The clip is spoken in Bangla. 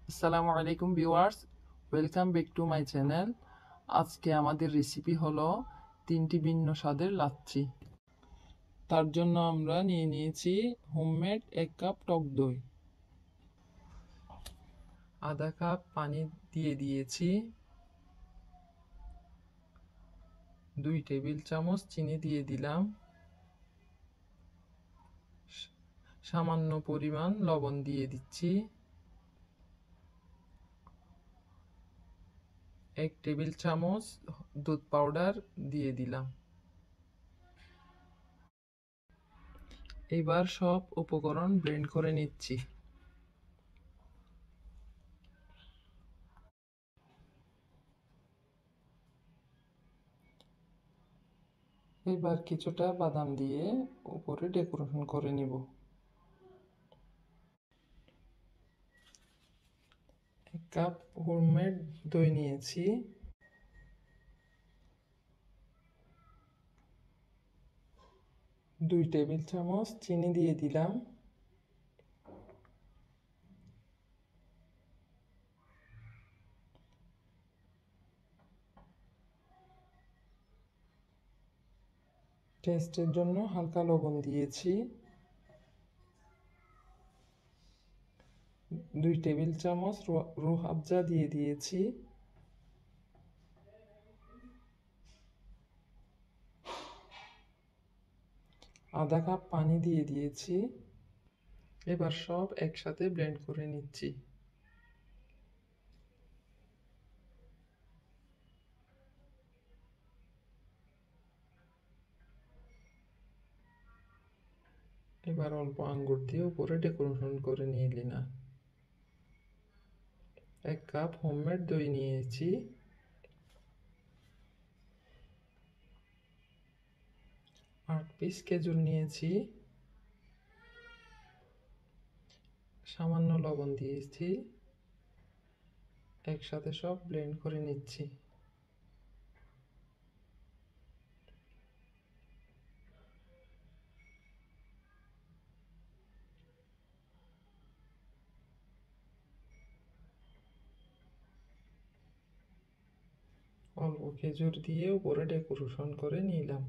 আসসালামু আলাইকুম viewers, welcome back to my channel. আজকে আমাদের রেসিপি হলো 3টি ভিন্ন স্বাদের লাচ্ছি। তার জন্য আমরা নিয়ে নিয়েছি হোমমেড 1 কাপ টক দই, আধা কাপ পানি দিয়ে দিয়েছি, 2 টেবিল চামচ চিনি দিয়ে দিলাম, সামান্য পরিমাণ লবণ দিয়ে দিচ্ছি, 1 টেবিল চামচ দুধ পাউডার দিয়ে দিলাম। এবার সব উপকরণ ব্লেন্ড করে নিচ্ছি। এবার কিছুটা বাদাম দিয়ে উপরে ডেকোরেশন করে নিব। 1 কাপ হোমমেড দই নিয়েছি, 2 টেবিল চামচ চিনি দিয়ে দিলাম, টেস্টের জন্য হালকা লবণ দিয়েছি, 2 টেবিল চামচ রুহ আফজা দিয়ে দিয়েছি, আধা কাপ পানি দিয়ে দিয়েছি। এবার সব একসাথে ব্লেন্ড করে নিচ্ছি। এবার অল্প আঙ্গুর দিয়ে উপরে ডেকোরেশন করে নিয়ে নিলাম। 1 কাপ হোমমেড দই নিয়েছি, 8 পিস খেজুর নিয়েছি, সামান্য লবণ দিয়েছি, একসাথে সব ব্লেন্ড করে নিচ্ছি। অল্প খেজুর দিয়ে উপরে ডেকোরেশন করে নিলাম।